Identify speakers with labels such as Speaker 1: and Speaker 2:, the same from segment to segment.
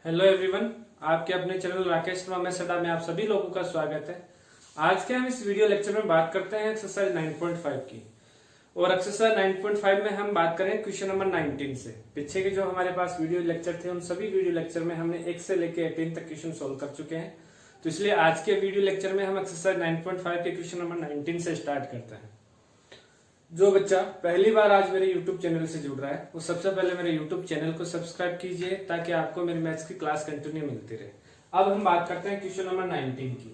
Speaker 1: Hello everyone, आपके अपने channel Rakesh Sharma सडा में आप सभी लोगों का स्वागत है। आज के हम इस वीडियो लेक्चर में बात करते हैं एक्सरसाइज 9.5 की। और एक्सरसाइज 9.5 में हम बात करें क्वेश्चन नंबर 19 से। पीछे के जो हमारे पास वीडियो लेक्चर थे उन सभी वीडियो लेक्चर में हमने 1 से लेकर 18 तक क्वेश्चन सोल्व कर चुके हैं। तो इसलिए आज के वीडियो लेक्चर में हम एक्सरसाइज 9.5 के क्वेश्चन नंबर 19 से स्टार्ट करते हैं। जो बच्चा पहली बार आज मेरे YouTube चैनल से जुड़ रहा है वो सबसे पहले मेरे YouTube चैनल को सब्सक्राइब कीजिए ताकि आपको मेरी मैथ्स की क्लास कंटिन्यू मिलती रहे। अब हम बात करते हैं क्वेश्चन नंबर 19 की।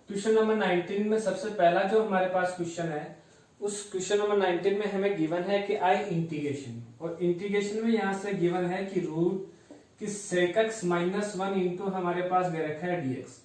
Speaker 1: क्वेश्चन नंबर 19 में सबसे पहला जो हमारे पास क्वेश्चन है उस क्वेश्चन नंबर 19 में हमें गिवन है कि आई इंटीग्रेशन, और इंटीग्रेशन में यहाँ से गिवन है कि रूट कि sec x - 1 इंटू हमारे पास दे रखा है dx।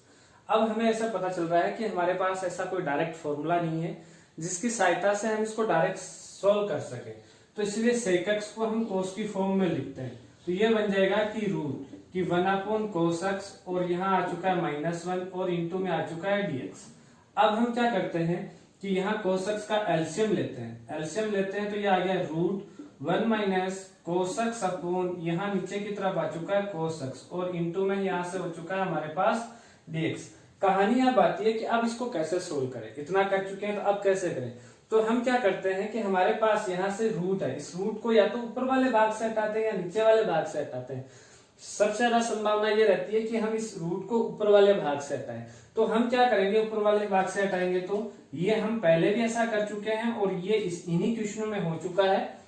Speaker 1: अब हमें ऐसा पता चल रहा है कि हमारे पास ऐसा कोई डायरेक्ट फॉर्मूला नहीं है जिसकी सहायता से हम इसको डायरेक्ट सॉल्व कर सके, तो इसलिए sec x को हम cos की फॉर्म में लिखते हैं। तो ये बन जाएगा कि रूट कि 1/cos x, और यहाँ आ चुका है -1 और इंटू में आ चुका है dx। अब हम क्या करते हैं कि यहाँ cos x का एलसीएम लेते हैं तो ये आ गया रूट 1 - cos x अपॉन यहाँ नीचे की तरफ आ चुका है cos x और इंटू में यहाँ से हो चुका है हमारे पास dx। कहानी अब आती है कि अब इसको कैसे सोल्व करें। इतना कर चुके हैं तो अब कैसे करें। तो हम क्या करते हैं कि हमारे पास यहाँ से रूट है, इस रूट को या तो ऊपर वाले भाग से हटाते हैं या नीचे वाले भाग से हटाते हैं। सबसे ज्यादा संभावना ये रहती है कि हम इस रूट को ऊपर वाले भाग से हटाएं। तो हम क्या करेंगे, ऊपर वाले भाग से हटाएंगे तो ये हम पहले भी ऐसा कर चुके हैं और ये इन्हीं क्वेश्चनों में हो चुका है।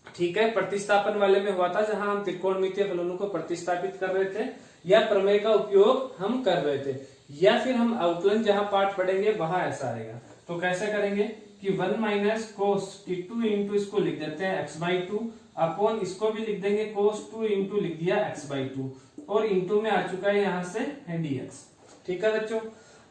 Speaker 1: ठीक है, प्रतिस्थापन वाले में हुआ था जहां हम त्रिकोणमितीय फलनों को प्रतिस्थापित कर रहे थे या प्रमेय का उपयोग हम कर रहे थे, या फिर हम अवकलन जहां पाठ पढ़ेंगे वहां ऐसा आएगा। तो कैसे करेंगे कि 1 - cos 2 इंटू इसको लिख देते हैं x/2 अपॉन इसको भी लिख देंगे cos 2 इंटू लिख दिया x/2 और इंटू में आ चुका है यहाँ से dx। ठीक है बच्चों,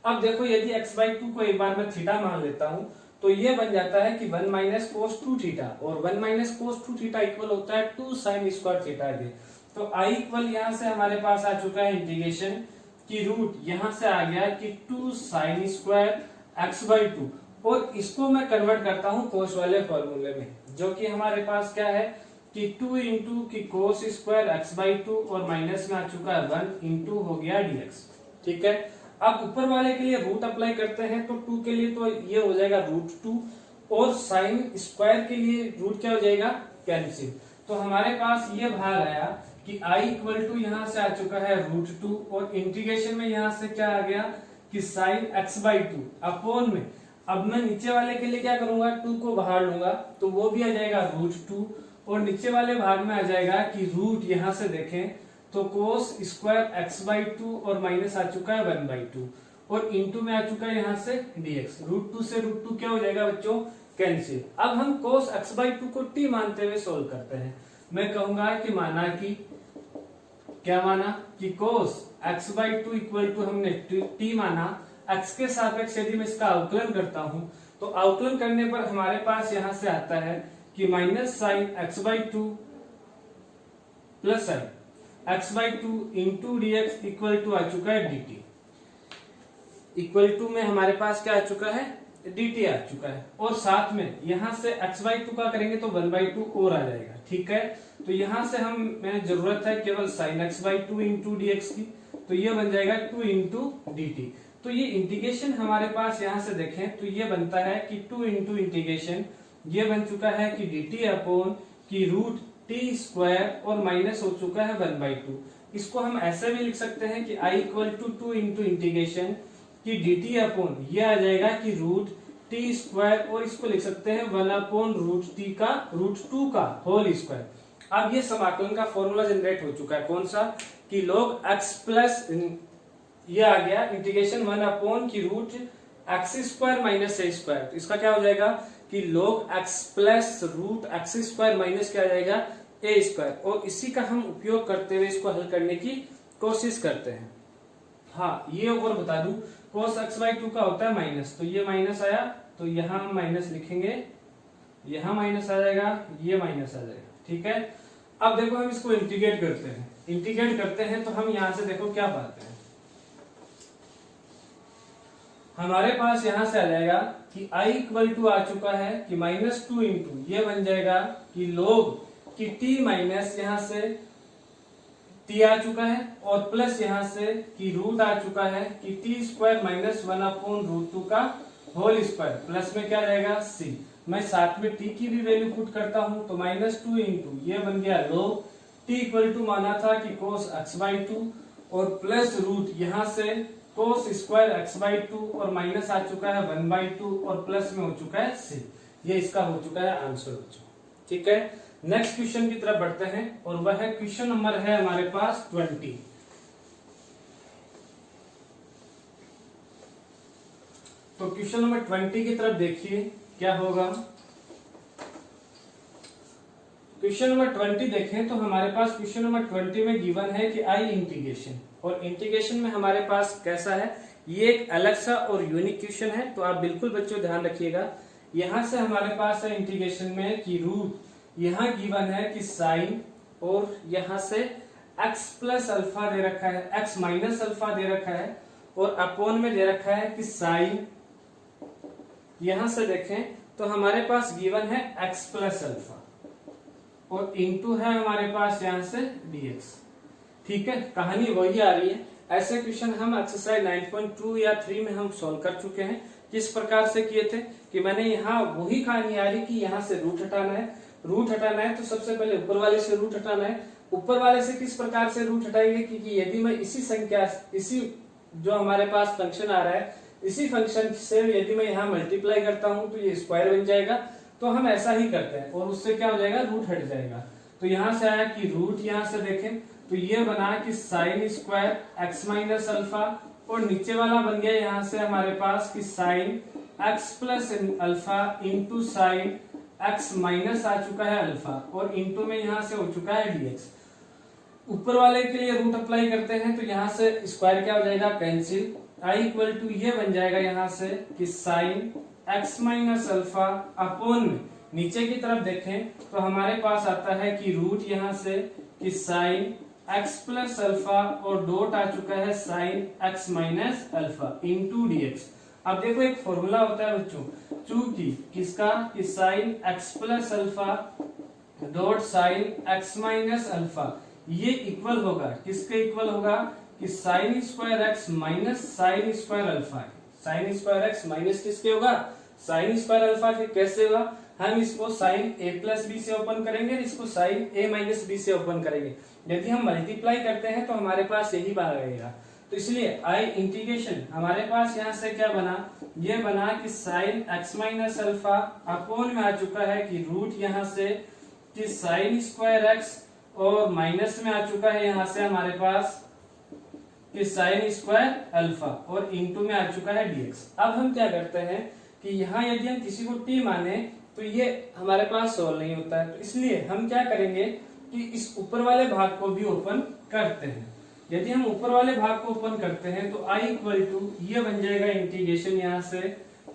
Speaker 1: अब देखो यदि x/2 को एक बार मैं थीटा मान लेता हूं तो ये बन जाता है कि 1 - cos 2 थीटा, और 1 - cos 2 थीटा इक्वल होता है 2 sin स्क्वायर थीटा के। तो आई इक्वल यहाँ से हमारे पास आ चुका है इंटीग्रेशन की रूट यहाँ से आ गया कि 2 sin स्क्वायर x/2, और इसको मैं कन्वर्ट करता हूँ कोस वाले फॉर्मूले में, जो कि हमारे पास क्या है कि 2 इंटू की कोस स्क्वायर x/2 और माइनस में आ चुका है 1 इंटू हो गया dx। ठीक है, अब ऊपर वाले के लिए रूट अप्लाई करते हैं तो 2 के लिए तो ये हो जाएगा √2, और साइन स्क्वायर के लिए रूट क्या हो जाएगा, कैंसिल। तो हमारे पास ये भाग आया कि i इक्वल टू यहाँ से आ चुका है √2, और इंटीग्रेशन में यहाँ से क्या आ गया कि साइन x/2 अपॉन में, अब मैं नीचे वाले के लिए क्या करूंगा, 2 को बाहर लूंगा तो वो भी आ जाएगा √2, और नीचे वाले भाग में आ जाएगा कि रूट यहाँ से देखें तो cos स्क्वायर x/2 और माइनस आ चुका है 1/2 और इंटू में आ चुका है यहाँ से dx। √2 से √2 क्या हो जाएगा बच्चों, कैंसिल। अब हम cos x/2 को t मानते हुए सोल्व करते हैं। मैं कहूंगा कि माना कि क्या माना कि cos x/2 इक्वल टू हमने t माना, x के सापेक्ष यदि मैं इसका अवकलन करता हूं तो अवकलन करने पर हमारे पास यहां से आता है कि minus sine x/2 plus sine x/2 into dx equal to आ चुका है dt। इक्वल टू में हमारे पास क्या आ चुका है, dt आ चुका है, और साथ में यहां से x/2 का करेंगे तो 1/2 और आ जाएगा। ठीक है, तो यहां से हमें जरूरत है केवल sin x/2 इंटू dx की, तो ये बन जाएगा 2 इंटू dt। तो ये इंटीग्रेशन हमारे पास यहां से देखें तो ये बनता है कि 2 इंटू इंटीग्रेशन ये बन चुका है कि dt अपॉन की रूट t स्क्वायर और माइनस हो चुका है 1/2। इसको हम ऐसे भी लिख सकते हैं कि i equal to 2 into integration की dt अपॉन ये आ जाएगा कि रूट t स्क्वायर, और इसको लिख सकते हैं 1/√t का √2 का होल स्क्वायर। अब ये समाकलन का फॉर्मूला जनरेट हो चुका है, कौन सा कि log x प्लस ये आ गया इंटीग्रेशन 1 की root x square minus a square. तो इसका क्या हो जाएगा कि log x plus root x square minus क्या आ जाएगा a स्क्वायर, और इसी का हम उपयोग करते हुए इसको हल करने की कोशिश करते हैं। हाँ, ये ऊपर बता दूं cos x/2 का होता है माइनस, तो ये माइनस आया तो यहाँ हम माइनस लिखेंगे, यहाँ माइनस आ जाएगा, ये माइनस आ जाएगा। ठीक है, अब देखो हम इसको इंटीग्रेट करते हैं तो हम यहाँ से देखो क्या पाते हैं, हमारे पास यहां से आ जाएगा कि i इक्वल टू आ चुका है कि -2 इंटू ये बन जाएगा कि log कि t माइनस यहां से t आ चुका है और प्लस यहाँ से कि रूट आ चुका है कि t स्क्वायर माइनस 1/√2 का होल स्क्वायर, प्लस में क्या रहेगा c। मैं साथ में t की भी वैल्यू पुट करता हूं तो -2 इंटू ये बन गया log t इक्वल टू माना था कि cos x/2 और प्लस रूट यहाँ से cos स्क्वायर x/2 और माइनस आ चुका है 1/2 और प्लस में हो चुका है c। ये इसका हो चुका है आंसर बच्चों। ठीक है, नेक्स्ट क्वेश्चन की तरफ बढ़ते हैं और वह है क्वेश्चन नंबर है हमारे पास 20। तो क्वेश्चन नंबर 20 की तरफ देखिए क्या होगा। क्वेश्चन नंबर 20 देखें तो हमारे पास क्वेश्चन नंबर 20 में गिवन है कि आई इंटीग्रेशन, और इंटीग्रेशन में हमारे पास कैसा है, ये एक अलग सा और यूनिक क्वेश्चन है, तो आप बिल्कुल बच्चों ध्यान रखिएगा। यहां से हमारे पास है इंटीग्रेशन में कि रूट यहाँ गिवन है कि साइन, और यहां से x प्लस अल्फा दे रखा है, x माइनस अल्फा दे रखा है, और अपोन में दे रखा है कि साइन। यहां से देखें तो हमारे पास गिवन है x प्लस अल्फा और इनटू है हमारे पास यहां से dx। ठीक है, कहानी वही आ रही है। ऐसे क्वेश्चन हम एक्सरसाइज 9.2 या 3 में हम सॉल्व कर चुके हैं। किस प्रकार से किए थे कि मैंने यहाँ वही कहानी आ रही कि यहाँ से रूट हटाना है, रूट हटाना है तो सबसे पहले ऊपर वाले से रूट हटाना है। ऊपर वाले से किस प्रकार से रूट हटाएंगे, क्योंकि यदि मैं इसी संख्या, इसी जो हमारे पास फंक्शन आ रहा है, इसी फंक्शन से यदि मैं यहाँ मल्टीप्लाई करता हूं तो ये स्क्वायर बन जाएगा। तो हम ऐसा ही करते हैं और उससे क्या हो जाएगा, रूट हट जाएगा। तो यहां से आया कि रूट, यहां से देखें तो ये बना कि sine square x minus alpha, और नीचे वाला बन गया यहां से हमारे पास कि sine x plus alpha into sine x minus आ चुका है अल्फा, और इंटू में यहां से हो चुका है डीएक्स। ऊपर वाले के लिए रूट अप्लाई करते हैं तो यहां से स्क्वायर क्या हो जाएगा, कैंसिल। आई इक्वल टू ये बन जाएगा यहां से कि sine x minus alpha upon में नीचे की तरफ देखें तो हमारे पास आता है कि रूट यहां से कि साइन एक्स प्लस अल्फा और डॉट आ चुका है sine x minus alpha into dx. अब देखो एक फॉर्मूला होता है बच्चों, चूंकि किसका कि sine x plus alpha dot sign x minus alpha, ये इक्वल होगा, किसके इक्वल होगा कि sine square x minus sine square alpha. Sine square x minus किसके होगा, साइन स्क्वायर अल्फा के। कैसे होगा, हम इसको साइन ए प्लस बी से ओपन करेंगे, इसको साइन ए माइनस बी से ओपन करेंगे। यदि हम मल्टीप्लाई करते हैं तो हमारे पास यही बात रहेगा। तो इसलिए आई इंटीग्रेशन हमारे पास यहाँ से क्या बना, ये बना कि sine x minus alpha upon में आ चुका है कि रूट यहाँ से कि साइन स्क्वायर एक्स, और माइनस में आ चुका है यहाँ से हमारे पास कि साइन स्क्वायर अल्फा, और इंटू में आ चुका है डीएक्स। अब हम क्या करते हैं कि यहाँ यदि हम किसी को टी माने तो ये हमारे पास सोल्व नहीं होता है, तो इसलिए हम क्या करेंगे कि इस ऊपर वाले भाग को भी ओपन करते हैं। यदि हम ऊपर वाले भाग को ओपन करते हैं तो आई इक्वल टू ये बन जाएगा इंटीग्रेशन यहाँ से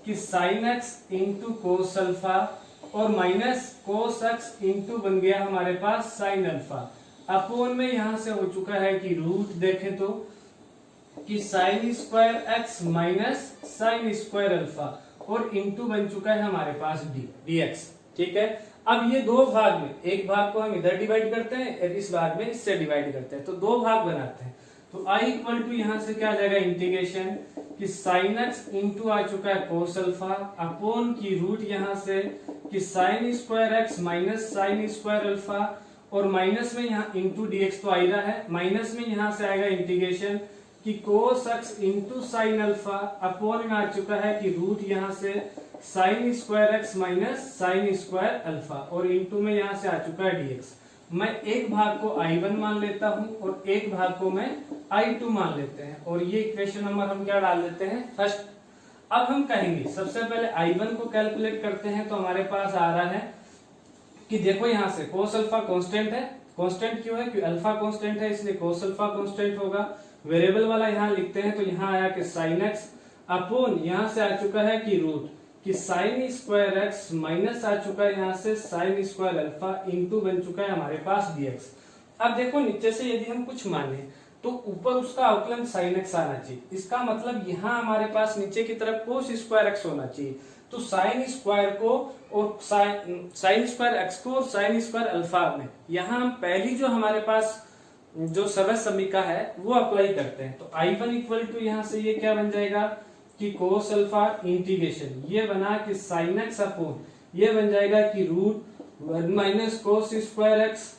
Speaker 1: कि sine x into cos alpha, और माइनस कोस एक्स इंटू बन गया हमारे पास साइन अल्फा, अपोन में यहां से हो चुका है कि रूट देखें तो कि sine square x minus sine square alpha, और इंटू बन चुका है हमारे पास डीएक्स। ठीक है, अब ये दो भाग में, एक भाग को हम इधर डिवाइड करते हैं और इस भाग में इससे डिवाइड करते हैं, तो दो भाग बनाते हैं। तो आई इक्वल टू यहां से क्या आ जाएगा इंटीग्रेशन कि साइन एक्स इंटू आ चुका है कोस अल्फा, अपोन की रूट यहां से कि sine square x minus sine square alpha, और माइनस में यहाँ इंटू डीएक्स तो आ ही रहा है, माइनस में यहां से आएगा इंटीग्रेशन कि cos x into sine alpha, upon में आ चुका है कि रूट यहां से sine square x minus sine square alpha, और इंटू में यहां से आ चुका है डीएक्स। मैं एक भाग को I1 मान लेता हूं और एक भाग को मैं I2 मान लेते हैं, और ये इक्वेशन नंबर हम क्या डाल देते हैं, फर्स्ट। अब हम कहेंगे सबसे पहले I1 को कैलकुलेट करते हैं, तो हमारे पास आ रहा है कि देखो यहां से कोस अल्फा कांस्टेंट है। कांस्टेंट क्यों है, क्योंकि अल्फा कांस्टेंट है इसलिए कोस अल्फा कांस्टेंट होगा। वेरिएबल वाला यहां लिखते हैं तो यहां आया कि साइन एक्स, अपोन यहां से आ चुका है कि रूट कि साइन स्क्वायर एक्स माइनस आ चुका है यहां से साइन स्क्वायर अल्फा, इंटू बन चुका है हमारे पास डीएक्स। अब देखो नीचे से यदि हम कुछ माने तो ऊपर उसका अवकलन साइन एक्स आना चाहिए, इसका मतलब यहाँ हमारे पास नीचे की तरफ कोस स्क्वायर एक्स होना चाहिए। तो साइन स्क्वायर को और साइन स्क्वायर एक्स को और साइन स्क्वायर अल्फा में, यहाँ हम पहली जो हमारे पास जो सर्व समीका है वो अप्लाई करते हैं। तो I1 इक्वल टू यहाँ से ये क्या बन जाएगा कि कोस अल्फा इंटीग्रेशन ये बना कि साइन एक्स अपॉन ये बन जाएगा कि root 1 minus cos square x,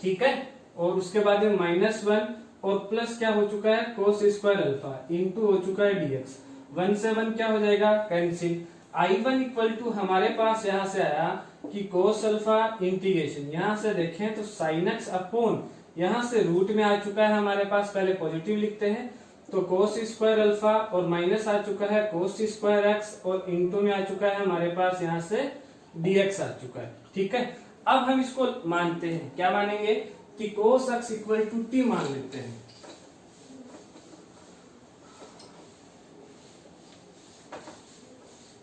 Speaker 1: ठीक है। और उसके बाद में -1 और प्लस क्या हो चुका है कोस स्क्वायर अल्फा इंटू हो चुका है dx। 1 से 1 क्या हो जाएगा कैंसिल। I1 इक्वल टू हमारे पास यहाँ से आया कि कोस अल्फा इंटीग्रेशन, यहाँ से देखें तो साइन एक्स अपॉन यहाँ से रूट में आ चुका है हमारे पास, पहले पॉजिटिव लिखते हैं तो कोस स्क्वायर अल्फा और माइनस आ चुका है कोस स्क्वायर एक्स और इंटू में आ चुका है हमारे पास यहाँ से dx आ चुका है, ठीक है। अब हम इसको मानते हैं, क्या मानेंगे कि cos x equal to t मान लेते हैं,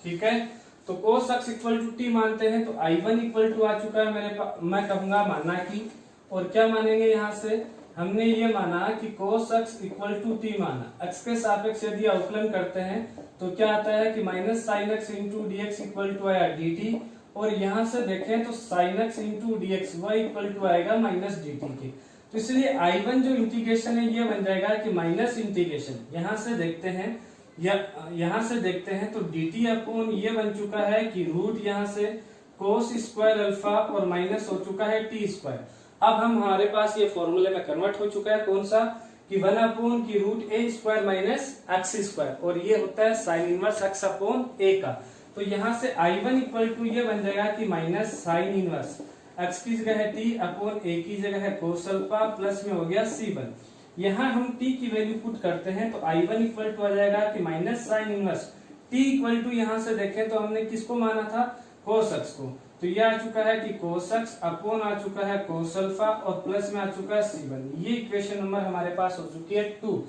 Speaker 1: ठीक है। तो cos x equal to t मानते हैं तो I1 इक्वल टू आ चुका है मेरे पास, मैं कहूंगा माना कि, और क्या मानेंगे यहाँ से हमने ये माना कि cos x equal to t माना, एक्स के सापेक्ष यदि अवकलन करते हैं तो क्या आता है कि minus sine x into d x equal to आया डी टी, और यहाँ से देखें तो sine x into d x वह इक्वल टू आएगा माइनस डी टी के। तो इसलिए I1 जो इंटीग्रेशन है ये बन जाएगा कि माइनस इंटीग्रेशन, यहाँ से देखते हैं यहाँ से देखते हैं तो डी टी अपॉन ये बन चुका है कि रूट यहाँ से कोस स्क्वायर अल्फा और माइनस हो चुका है टी स्क्वायर। अब हम हमारे पास ये फॉर्मूले में कन्वर्ट हो चुका है, कौन सा कि 1 अपॉन की रूट ए स्क्वायर माइनस एक्स स्क्वायर, और ये होता है साइन इनवर्स एक्स अपॉन ए का। तो यहाँ से I1 इक्वल टू ये बन जाएगा कि माइनस साइन इनवर्स एक्स की जगह है टी अपॉन ए की जगह है कोस अल्फा प्लस में हो गया C1। यहाँ हम t की वैल्यू पुट करते हैं तो I1 इक्वल टू आ जाएगा कि minus sine inverse t equal to यहाँ से देखें तो हमने किसको माना था कोस एक्स को, तो ये आ चुका है कि कोस एक्स अपॉन आ चुका है कोस अल्फा और प्लस में आ चुका है C1। ये इक्वेशन नंबर हमारे पास हो चुकी है 2।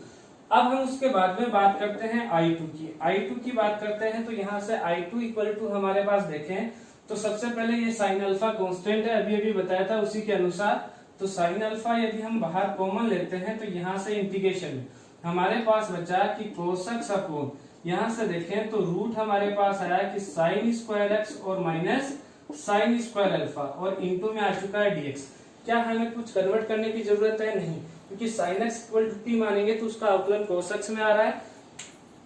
Speaker 1: अब हम उसके बाद में बात करते हैं I2 की बात करते हैं तो यहाँ से I2 इक्वल टू हमारे पास देखें तो सबसे पहले ये साइन अल्फा कांस्टेंट है, अभी बताया था उसी के अनुसार। तो साइन अल्फा यदि हम बाहर कॉमन लेते हैं तो यहाँ से इंटीग्रेशन हमारे पास बचा कि कोस एक्स अपॉन यहाँ से देखें तो रूट हमारे पास आया कि साइन स्क्वायर एक्स और माइनस साइन स्क्वायर अल्फा और इंटू में आ चुका है dx। क्या हमें कुछ कन्वर्ट करने की जरूरत है? नहीं, क्योंकि sine x equal to t मानेंगे तो उसका अवकलन कोस एक्स में आ रहा है।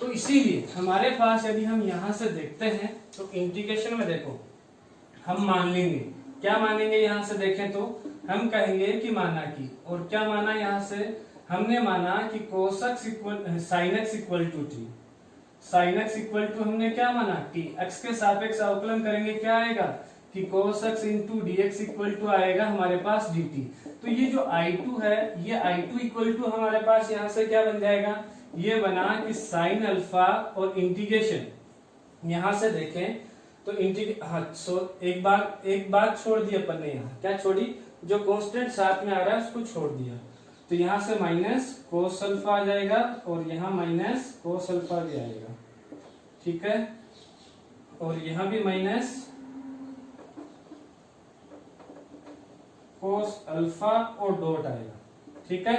Speaker 1: तो इसीलिए हमारे पास यदि हम यहाँ से देखते हैं तो इंटीग्रेशन में देखो हम मान लेंगे, क्या मानेंगे यहाँ से देखें तो हम कहेंगे कि माना कि, और क्या माना यहाँ से हमने माना कि cos x equal sine x equal to t, sine x equal to हमने क्या माना टी, एक्स के सापेक्ष अवकलन करेंगे क्या आएगा कि cos x into d x equal to आएगा हमारे पास डी टी। तो ये जो I2 है ये I2 इक्वल टू हमारे पास यहाँ से क्या बन जाएगा, ये बना कि साइन अल्फा और इंटीग्रेशन यहाँ से देखें तो एक बात छोड़ दी अपन ने, यहाँ क्या छोड़ी, जो कांस्टेंट साथ में आ रहा है उसको छोड़ दिया। तो यहाँ से माइनस कोस अल्फा आ जाएगा और यहाँ माइनस कोस अल्फा भी आएगा, ठीक है, और यहाँ भी माइनस कोस अल्फा और डॉट आएगा, ठीक है।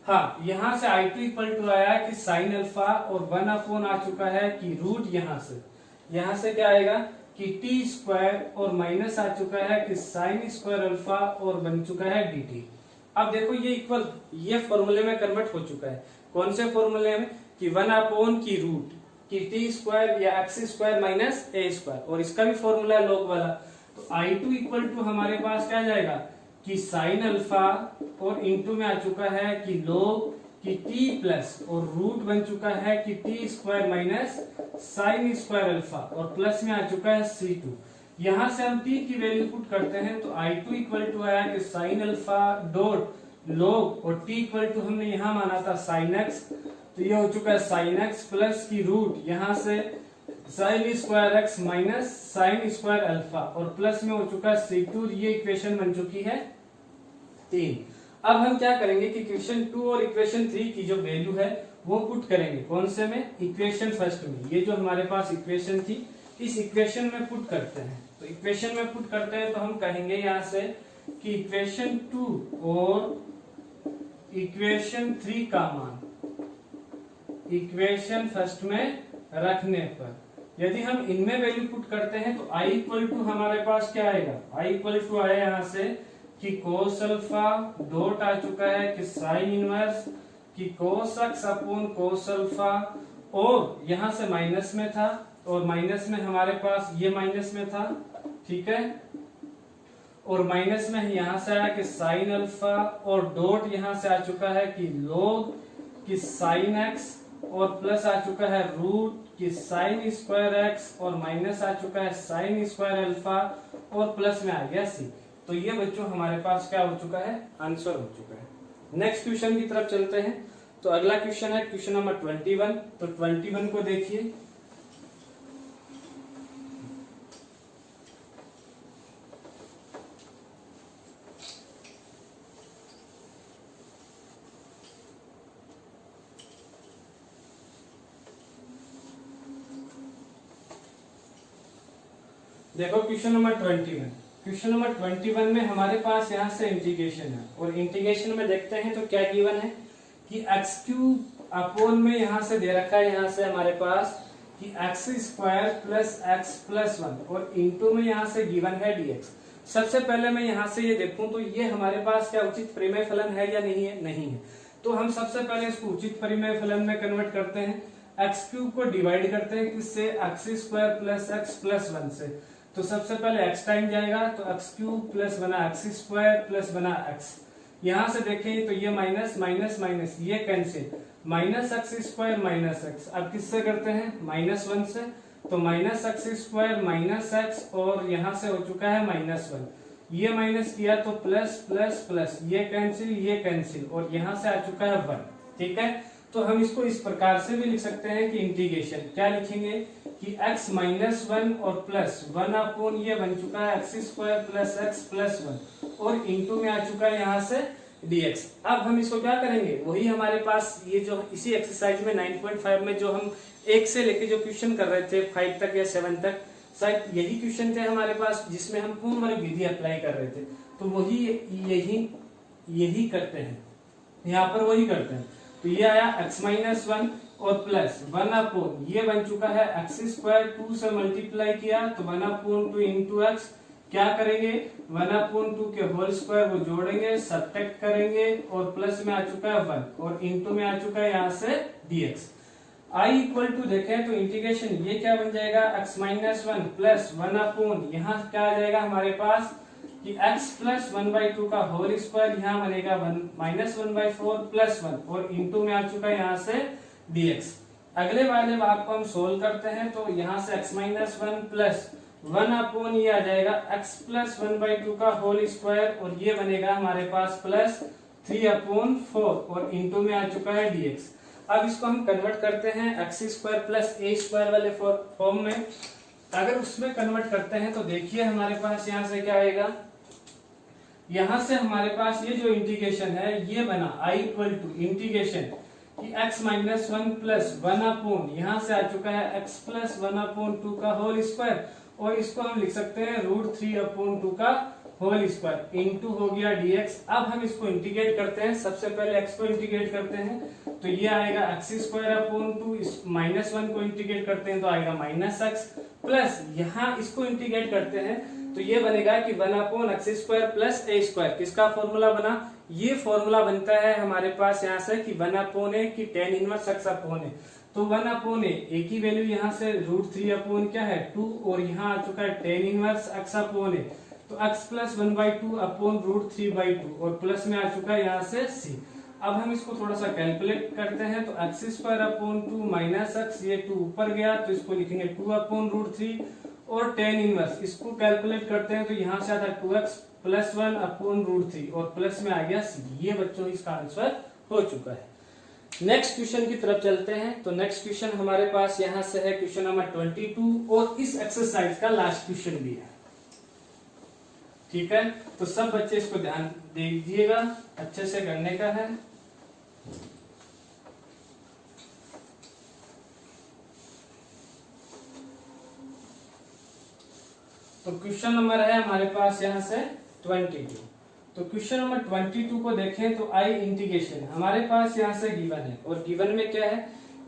Speaker 1: हाँ, यहाँ से I2 इक्वल टू आया कि साइन अल्फा और 1 अपॉन आ चुका है कि रूट यहाँ से क्या आएगा कि टी स्क्वायर और माइनस आ चुका है कि साइन स्क्वायर अल्फा और बन चुका है डी टी। अब देखो ये इक्वल ये फॉर्मूले में कन्वर्ट हो चुका है, कौन से फॉर्मूले में कि 1 अपॉन की रूट की टी स्क्वायर या x square minus a square, और इसका भी फॉर्मूला है लॉग वाला। तो I2 इक्वल टू हमारे पास क्या जाएगा कि साइन अल्फा और इंटू में आ चुका है कि log कि टी प्लस और रूट बन चुका है कि T square minus sine square alpha और प्लस में आ चुका है C2। यहाँ से हम t की वैल्यू पुट करते हैं तो I2 इक्वल टू आया कि साइन अल्फा डॉट log और t इक्वल टू हमने यहाँ माना था साइन एक्स, तो ये हो चुका है साइन एक्स प्लस की रूट यहाँ से sine square x minus sine square alpha और प्लस में हो चुका है C2। ये इक्वेशन बन चुकी है 3। अब हम क्या करेंगे कि इक्वेशन 2 और इक्वेशन 3 की जो वैल्यू है वो पुट करेंगे, कौन से में, इक्वेशन फर्स्ट में। ये जो हमारे पास इक्वेशन थी इस इक्वेशन में पुट करते हैं, तो इक्वेशन में पुट करते हैं तो हम कहेंगे यहाँ से कि इक्वेशन 2 और इक्वेशन 3 का मान इक्वेशन फर्स्ट में रखने पर यदि हम इनमें वैल्यू पुट करते हैं तो I इक्वल टू हमारे पास क्या आएगा, I इक्वल टू आया यहाँ से कि कोस अल्फा डॉट आ चुका है कि साइन इनवर्स कि cos x upon cos alpha, और यहां से माइनस में था और माइनस में हमारे पास ये माइनस में था, ठीक है, और माइनस में यहां से आया कि साइन अल्फा, और डॉट यहां से आ चुका है कि लॉग कि साइन एक्स, और प्लस आ चुका है रूट कि साइन स्क्वायर एक्स, और माइनस आ चुका है साइन स्क्वायर अल्फा, और प्लस में आ गया सी। तो ये बच्चों हमारे पास क्या हो चुका है, आंसर हो चुका है। नेक्स्ट क्वेश्चन की तरफ चलते हैं। तो अगला क्वेश्चन है क्वेश्चन नंबर 21। तो 21 को देखिए। देखो क्वेश्चन नंबर 21। क्वेश्चन नंबर 21 में हमारे पास यहाँ से इंटीग्रेशन है, और इंटीग्रेशन में देखते हैं तो क्या गिवन है कि एक्स क्यूब अपोन में यहाँ से दे रखा है, यहाँ से हमारे पास कि x square plus x plus 1, और इंटू में यहाँ से गिवन है डीएक्स। सबसे पहले मैं यहाँ से ये देखूं तो ये हमारे पास क्या उचित परिमेय फलन है या नहीं है, नहीं है। तो हम सबसे पहले इसको उचित परिमेय फलन में कन्वर्ट करते हैं। एक्स क्यूब को डिवाइड करते हैं किससे, x square plus x plus 1 से। तो सबसे पहले x टाइम जाएगा, तो एक्स क्यूब प्लस बना एक्स स्क्वायर प्लस बना x। यहां से देखें तो ये माइनस माइनस माइनस ये cancel, minus x square minus x. अब किससे करते हैं, माइनस 1 से। तो minus x square minus x, और यहां से हो चुका है माइनस 1। ये माइनस किया तो प्लस प्लस प्लस, ये कैंसिल, और यहां से आ चुका है 1। ठीक है, तो हम इसको इस प्रकार से भी लिख सकते हैं कि इंटीग्रेशन क्या लिखेंगे कि x माइनस 1 और प्लस 1 अपॉन ये बन चुका है x square plus x plus 1, और इंटू में आ चुका है यहाँ से dx। अब हम इसको क्या करेंगे, वही हमारे पास ये जो इसी एक्सरसाइज में 9.5 में जो हम 1 से लेके जो क्वेश्चन कर रहे थे 5 तक या 7 तक, शायद यही क्वेश्चन थे हमारे पास जिसमें हम पूर्ण वर्ग विधि अप्लाई कर रहे थे। तो वही यही करते हैं, यहाँ पर वही करते हैं। तो ये आया x माइनस 1 और प्लस 1 अपॉन ये बन चुका है एक्स स्क्वायर 2 से मल्टीप्लाई किया तो 1 अपॉन 2 इंटू एक्स। क्या करेंगे, 1 अपॉन 2 के होल स्क्वायर को जोड़ेंगे, सब्ट्रैक्ट करेंगे, और प्लस में आ चुका है 1, और इंटू में आ चुका है यहाँ से dx। i इक्वल टू देखें तो इंटीग्रेशन ये क्या बन जाएगा, x माइनस 1 प्लस 1 अपॉन यहाँ क्या आ जाएगा हमारे पास कि x प्लस 1/2 का होल स्क्वायर यहाँ बनेगा माइनस 1/4 प्लस 1, और इंटू में आ चुका है यहाँ से dx। अगले वाले भाग को हम सोल्व करते हैं तो यहाँ से x माइनस 1 प्लस 1 अपॉन ये आ जाएगा x प्लस 1/2 का होल स्क्वायर, और ये बनेगा हमारे पास प्लस 3 अपॉन 4, और इंटू में आ चुका है dx। अब इसको हम कन्वर्ट करते हैं एक्स स्क्वायर प्लस ए स्क्वायर वाले फॉर्म में। अगर उसमें कन्वर्ट करते हैं तो देखिए हमारे पास यहाँ से क्या आएगा, यहां से हमारे पास ये जो इंटीग्रेशन है ये बना i इक्वल टू इंटीग्रेशन कि x माइनस 1 प्लस 1 अपॉन यहाँ से आ चुका है x प्लस 1 अपॉन 2 का होल स्क्वायर, और इसको हम लिख सकते हैं √3 अपॉन 2 का होल स्क्वायर, इंटू हो गया dx। अब हम इसको इंटीग्रेट करते हैं, सबसे पहले x को इंटीग्रेट करते हैं तो ये आएगा एक्स स्क्वायर अपॉन 2, इस माइनस 1 को इंटीग्रेट करते हैं तो आएगा माइनस एक्स, प्लस यहाँ इसको इंटीग्रेट करते हैं तो ये बनेगा कि 1 अपॉन एक्स स्क्वायर प्लस ए स्क्वायर। किसका फॉर्मूला बना, ये फॉर्मूला बनता है हमारे पास यहाँ से कि 1 अपॉन ए की tan इनवर्स एक्स अपॉन ए। तो 1 अपॉन ए की वैल्यू यहाँ से √3 अपॉन क्या है 2, और यहाँ आ चुका है tan इनवर्स एक्स अपॉन ए, तो x प्लस 1/2 अपॉन √3/2, और प्लस में आ चुका है यहाँ से c। अब हम इसको थोड़ा सा कैलकुलेट करते हैं तो x square upon 2 minus x, ये 2 ऊपर गया तो इसको लिखेंगे 2 अपॉन √3, और tan इनवर्स इसको कैलकुलेट करते हैं तो यहाँ से आता है 2x प्लस 1 अपॉन √3, और प्लस में आ गया c। ये बच्चों इसका आंसर हो चुका है। नेक्स्ट क्वेश्चन की तरफ चलते हैं। तो नेक्स्ट क्वेश्चन हमारे पास यहाँ से है क्वेश्चन नंबर 22, और इस एक्सरसाइज का लास्ट क्वेश्चन भी है। ठीक है, तो सब बच्चे इसको ध्यान दीजिएगा, अच्छे से करने का है। तो क्वेश्चन नंबर है हमारे पास यहाँ से 22। तो क्वेश्चन नंबर 22 को देखें तो आई इंटीग्रेशन हमारे पास यहाँ से गिवन है, और गिवन में क्या है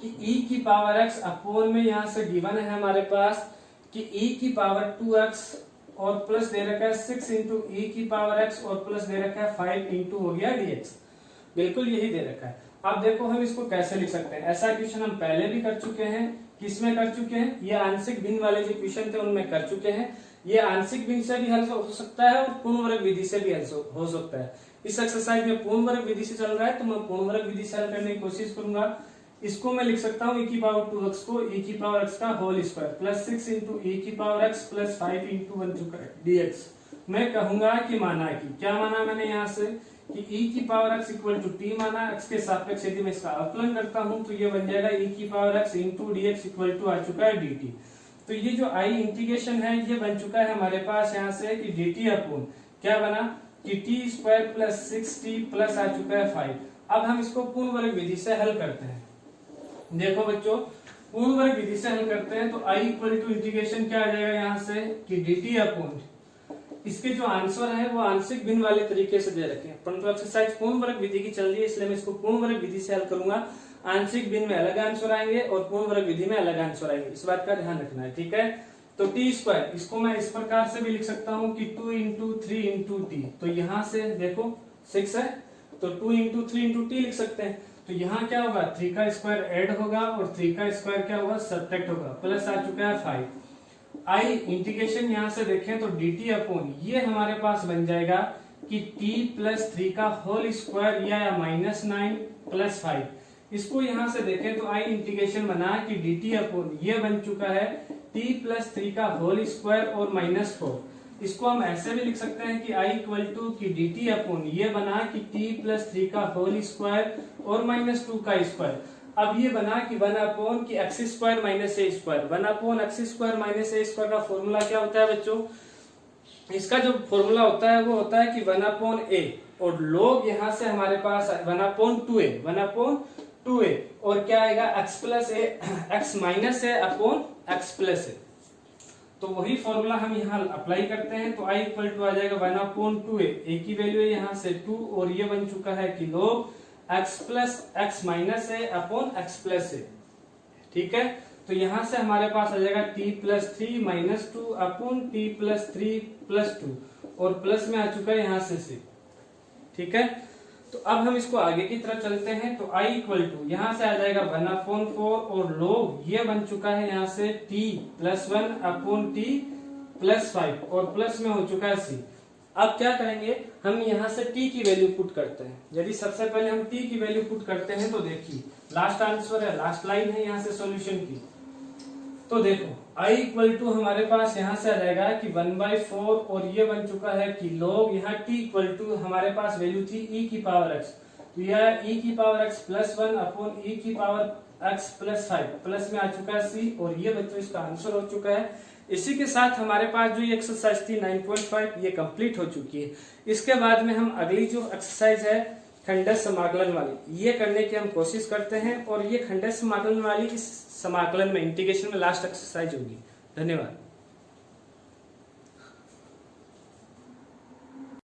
Speaker 1: कि e की पावर x अपॉन में यहाँ से गिवन है हमारे पास कि e की पावर 2x और प्लस दे रखा है 6 इंटू ई की पावर x और प्लस दे रखा है 5 इंटू हो गया dx। बिल्कुल यही दे रखा है। अब देखो हम इसको कैसे लिख सकते हैं। ऐसा क्वेश्चन हम पहले भी कर चुके हैं। किसमें कर चुके हैं? ये आंशिक भिन्न वाले जो क्वेश्चन थे उनमें कर चुके हैं। ये आंशिक भिन्न से भी हल हो सकता है और पूर्ण वर्ग विधि से भी हल हो सकता है। इस एक्सरसाइज में पूर्ण वर्ग विधि से चल रहा है तो मैं पूर्ण वर्ग विधि से हल करने की कोशिश करूंगा। इसको मैं लिख सकता हूँ e की पावर 2x को e की पावर x का होल स्क्वायर प्लस 6 इंटू ई की पावर x प्लस 5 इंटू बन चुका है dx। मैं कहूंगा कि माना कि क्या माना मैंने यहाँ से कि e की power x equal to t माना। x के सापेक्ष यदि मैं इसका अवकलन करता हूँ तो ये बन जाएगा e की power x into dx equal to आ चुका है dt। तो ये जो i इंटीग्रेशन है ये बन चुका है हमारे पास यहाँ से कि dt अपॉन क्या बना कि t square plus 6t plus आ चुका है 5। अब हम इसको पूर्ण वर्ग विधि से हल करते हैं। देखो बच्चों, पूर्ण वर्ग विधि से हल करते हैं तो i इक्वल टू इंटीग्रेशन क्या आ जाएगा यहाँ से कि dt अपॉन इसके जो आंसर है वो आंशिक भिन्न वाले तरीके से दे रखे हैं, परंतु एक्सरसाइज पूर्ण वर्ग विधि की चल रही है इसलिए मैं इसको पूर्ण वर्ग विधि से हल करूंगा। आंशिक भिन्न में अलग आंसर आएंगे और पूर्ण वर्ग विधि में अलग आंसर आएंगे, इस बात का ध्यान रखना है, ठीक है। तो टी स्क्वायर इसको मैं इस प्रकार से भी लिख सकता हूँ कि 2 इंटू 3 इंटू टी। तो यहाँ से देखो 6 है तो 2 इंटू 3 इंटू टी लिख सकते हैं। तो यहाँ क्या होगा 3 का स्क्वायर ऐड होगा और 3 का स्क्वायर क्या होगा सब्ट्रैक्ट होगा, प्लस आ चुका है 5। आई इंटीग्रेशन यहाँ से देखें तो dt अपॉन ये हमारे पास बन जाएगा कि t प्लस 3 का होल स्क्वायर या माइनस 9 प्लस 5। इसको यहाँ से देखें तो आई इंटीग्रेशन बना कि dt अपॉन ये बन चुका है t प्लस 3 का होल स्क्वायर और माइनस 4। इसको हम ऐसे भी लिख सकते हैं कि i इक्वल टू की dt अपॉन ये बना कि t प्लस 3 का होल स्क्वायर और माइनस 2 का स्क्वायर। अब ये बना कि 1 अपॉन की x square minus a square. 1 upon x square minus a square का फॉर्मूला क्या होता है बच्चों? इसका जो फॉर्मूला होता है वो होता है कि 1 अपॉन ए और लोग यहाँ से हमारे पास 1 अपॉन 2a 1 अपॉन 2a और क्या आएगा x प्लस ए x माइनस ए अपॉन x प्लस ए। तो वही फॉर्मूला हम यहाँ अप्लाई करते हैं तो i इक्वल टू आ जाएगा 1 अपॉन 2a। a की वैल्यू है यहाँ से 2 और ये बन चुका है कि लोग x प्लस एक्स माइनस ए अपॉन एक्स प्लस ए, ठीक है। तो यहां से हमारे पास आ जाएगा t plus 3 minus 2 upon t plus 3 plus 2 और प्लस में आ चुका है यहाँ से c, ठीक है। तो अब हम इसको आगे की तरफ चलते हैं तो i इक्वल टू यहाँ से आ जाएगा 1 अपॉन 4 और लोग ये बन चुका है यहाँ से t plus 1 upon t plus 5 और प्लस में हो चुका है c। अब क्या करेंगे हम यहाँ से t की वैल्यू पुट करते हैं। यदि सबसे पहले हम t की वैल्यू पुट करते हैं तो देखिए लास्ट आंसर है, लास्ट लाइन है यहाँ से सॉल्यूशन की। तो देखो i इक्वल टू हमारे पास यहाँ से आ जाएगा कि 1/4 और ये बन चुका है कि लोग यहाँ t इक्वल टू हमारे पास वैल्यू थी e की पावर x। तो यह e की power x plus 1 upon e की पावर x प्लस 5 प्लस में आ चुका है c और ये बच्चों इसका आंसर हो चुका है। इसी के साथ हमारे पास जो ये एक्सरसाइज थी 9.5 ये कंप्लीट हो चुकी है। इसके बाद में हम अगली जो एक्सरसाइज है खंडक समाकलन वाली ये करने की हम कोशिश करते हैं और ये खंडक समाकलन वाली इस समाकलन में इंटीग्रेशन में लास्ट एक्सरसाइज होगी। धन्यवाद।